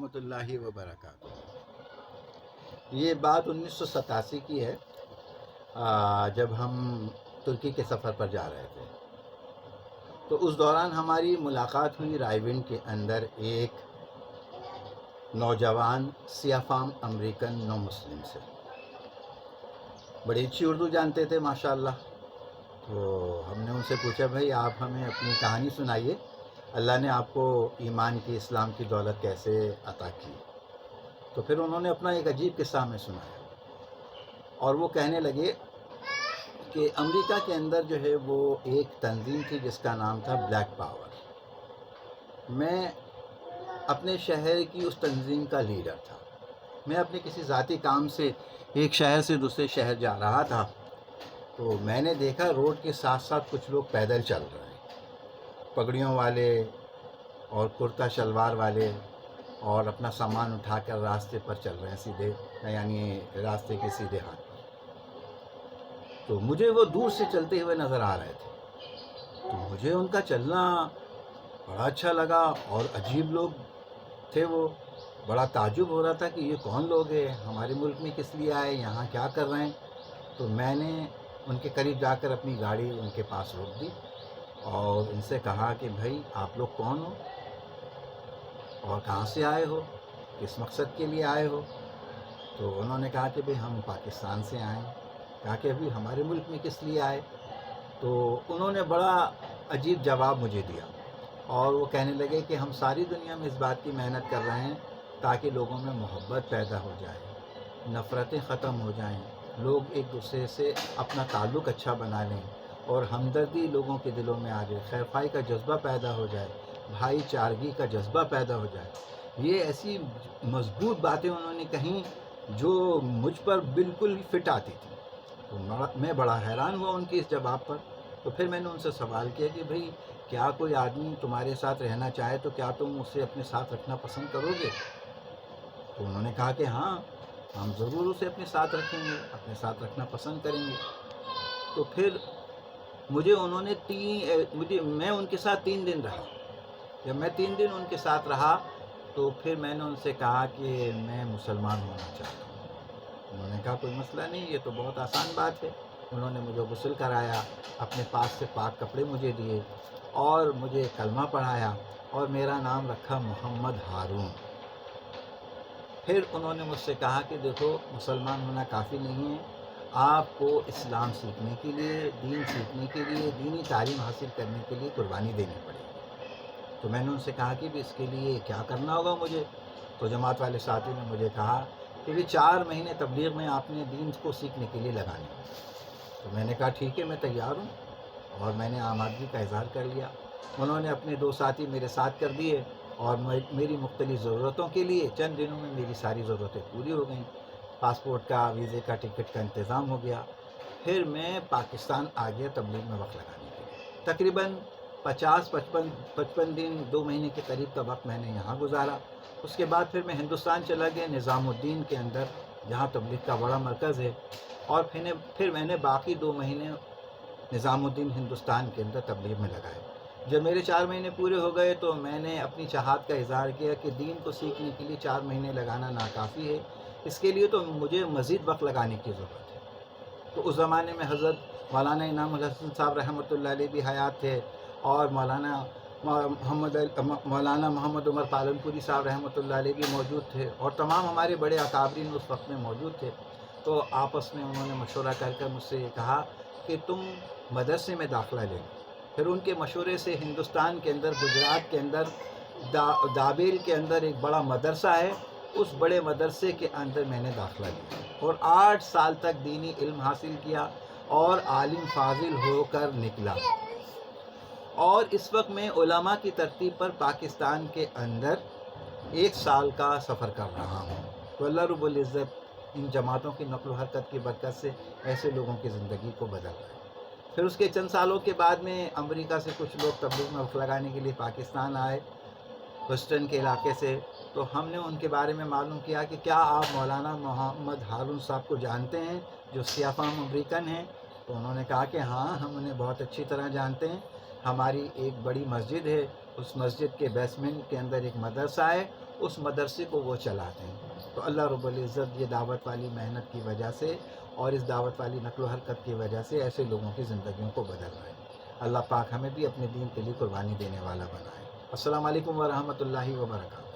ورحمۃ اللہ وبرکاتہ۔ یہ بات 1987 کی ہے، جب ہم ترکی کے سفر پر جا رہے تھے۔ تو اس دوران ہماری ملاقات ہوئی رائے ونڈ کے اندر ایک نوجوان سیاہ فام امریکن نو مسلم سے۔ بڑی اچھی اردو جانتے تھے ماشاءاللہ۔ تو ہم نے ان سے پوچھا بھائی آپ ہمیں اپنی کہانی سنائیے، اللہ نے آپ کو ایمان کی اسلام کی دولت کیسے عطا کی؟ تو پھر انہوں نے اپنا ایک عجیب قصہ ہمیں سنایا، اور وہ کہنے لگے کہ امریکہ کے اندر جو ہے وہ ایک تنظیم تھی جس کا نام تھا بلیک پاور۔ میں اپنے شہر کی اس تنظیم کا لیڈر تھا۔ میں اپنے کسی ذاتی کام سے ایک شہر سے دوسرے شہر جا رہا تھا، تو میں نے دیکھا روڈ کے ساتھ ساتھ کچھ لوگ پیدل چل رہے ہیں، پگڑیوں والے اور کرتا شلوار والے، اور اپنا سامان اٹھا کر راستے پر چل رہے ہیں سیدھے، یعنی راستے کے سیدھے ہاتھ پر۔ تو مجھے وہ دور سے چلتے ہوئے نظر آ رہے تھے، تو مجھے ان کا چلنا بڑا اچھا لگا، اور عجیب لوگ تھے وہ۔ بڑا تعجب ہو رہا تھا کہ یہ کون لوگ ہیں، ہمارے ملک میں کس لیے آئے، یہاں کیا کر رہے ہیں۔ تو میں نے ان کے قریب جا کر اپنی گاڑی ان کے پاس روک دی اور ان سے کہا کہ بھائی آپ لوگ کون ہو اور کہاں سے آئے ہو، کس مقصد کے لیے آئے ہو؟ تو انہوں نے کہا کہ بھائی ہم پاکستان سے آئے ہیں۔ کہا کہ ابھی ہمارے ملک میں کس لیے آئے؟ تو انہوں نے بڑا عجیب جواب مجھے دیا، اور وہ کہنے لگے کہ ہم ساری دنیا میں اس بات کی محنت کر رہے ہیں تاکہ لوگوں میں محبت پیدا ہو جائے، نفرتیں ختم ہو جائیں، لوگ ایک دوسرے سے اپنا تعلق اچھا بنا لیں، اور ہمدردی لوگوں کے دلوں میں آ جائے، خیر خواہی کا جذبہ پیدا ہو جائے، بھائی چارگی کا جذبہ پیدا ہو جائے۔ یہ ایسی مضبوط باتیں انہوں نے کہیں جو مجھ پر بالکل فٹ آتی تھی۔ تو میں بڑا حیران ہوا ان کی اس جواب پر۔ تو پھر میں نے ان سے سوال کیا کہ بھئی کیا کوئی آدمی تمہارے ساتھ رہنا چاہے تو کیا تم اسے اپنے ساتھ رکھنا پسند کرو گے؟ تو انہوں نے کہا کہ ہاں، ہم ضرور اسے اپنے ساتھ رکھیں گے، اپنے ساتھ رکھنا پسند کریں گے۔ تو پھر میں ان کے ساتھ 3 دن رہا۔ جب میں 3 دن ان کے ساتھ رہا تو پھر میں نے ان سے کہا کہ میں مسلمان ہونا چاہتا ہوں۔ انہوں نے کہا کوئی مسئلہ نہیں، یہ تو بہت آسان بات ہے۔ انہوں نے مجھے غسل کرایا، اپنے پاس سے پاک کپڑے مجھے دیے، اور مجھے کلمہ پڑھایا، اور میرا نام رکھا محمد ہارون۔ پھر انہوں نے مجھ سے کہا کہ دیکھو مسلمان ہونا کافی نہیں ہے، آپ کو اسلام سیکھنے کے لیے، دین سیکھنے کے لیے، دینی تعلیم حاصل کرنے کے لیے قربانی دینی پڑے گی۔ تو میں نے ان سے کہا کہ اس کے لیے کیا کرنا ہوگا مجھے؟ تو جماعت والے ساتھی نے مجھے کہا کہ 4 مہینے تبلیغ میں آپ نے دین کو سیکھنے کے لیے لگانے ہیں۔ تو میں نے کہا ٹھیک ہے، میں تیار ہوں، اور میں نے آمادگی کا اظہار کر لیا۔ انہوں نے اپنے 2 ساتھی میرے ساتھ کر دیے، اور میری مختلف ضرورتوں کے لیے چند دنوں میں میری ساری ضرورتیں پوری ہو گئیں۔ پاسپورٹ کا، ویزے کا، ٹکٹ کا انتظام ہو گیا۔ پھر میں پاکستان آ گیا تبلیغ میں وقت لگانے کے لیے۔ تقریباً 55 دن، 2 مہینے کے قریب کا وقت میں نے یہاں گزارا۔ اس کے بعد پھر میں ہندوستان چلا گیا، نظام الدین کے اندر، جہاں تبلیغ کا بڑا مرکز ہے، اور پھر میں نے باقی 2 مہینے نظام الدین ہندوستان کے اندر تبلیغ میں لگائے۔ جب میرے 4 مہینے پورے ہو گئے تو میں نے اپنی چاہت کا اظہار کیا کہ دین کو سیکھنے کے لیے 4 مہینے لگانا ناکافی ہے، اس کے لیے تو مجھے مزید وقت لگانے کی ضرورت ہے۔ تو اس زمانے میں حضرت مولانا انعام الحسن صاحب رحمۃ اللہ علیہ بھی حیات تھے، اور مولانا محمد عمر پالنپوری صاحب رحمۃ اللہ علیہ بھی موجود تھے، اور تمام ہمارے بڑے اکابرین اس وقت میں موجود تھے۔ تو آپس میں انہوں نے مشورہ کر مجھ سے یہ کہا کہ تم مدرسے میں داخلہ لے لو۔ پھر ان کے مشورے سے ہندوستان کے اندر، گجرات کے اندر، دابیل کے اندر ایک بڑا مدرسہ ہے، اس بڑے مدرسے کے اندر میں نے داخلہ لیا، اور 8 سال تک دینی علم حاصل کیا، اور عالم فاضل ہو کر نکلا۔ اور اس وقت میں علماء کی ترتیب پر پاکستان کے اندر 1 سال کا سفر کر رہا ہوں۔ تو اللہ رب العزت ان جماعتوں کی نقل و حرکت کی برکت سے ایسے لوگوں کی زندگی کو بدل رہا ہے۔ پھر اس کے چند سالوں کے بعد میں امریکہ سے کچھ لوگ تبلیغ میں وقت لگانے کے لیے پاکستان آئے، ویسٹرن کے علاقے سے۔ تو ہم نے ان کے بارے میں معلوم کیا کہ کیا آپ مولانا محمد ہارون صاحب کو جانتے ہیں جو سیاہ فام امریکن ہیں؟ تو انہوں نے کہا کہ ہاں، ہم انہیں بہت اچھی طرح جانتے ہیں، ہماری ایک بڑی مسجد ہے، اس مسجد کے بیسمنٹ کے اندر ایک مدرسہ ہے، اس مدرسے کو وہ چلاتے ہیں. تو اللہ رب العزت یہ دعوت والی محنت کی وجہ سے اور اس دعوت والی نقل و حرکت کی وجہ سے ایسے لوگوں کی زندگیوں کو بدل رہا ہے. اللہ پاک ہمیں بھی اپنے دین کے لیے قربانی دینے والا بنائے. السلام علیکم ورحمۃ اللہ وبرکاتہ.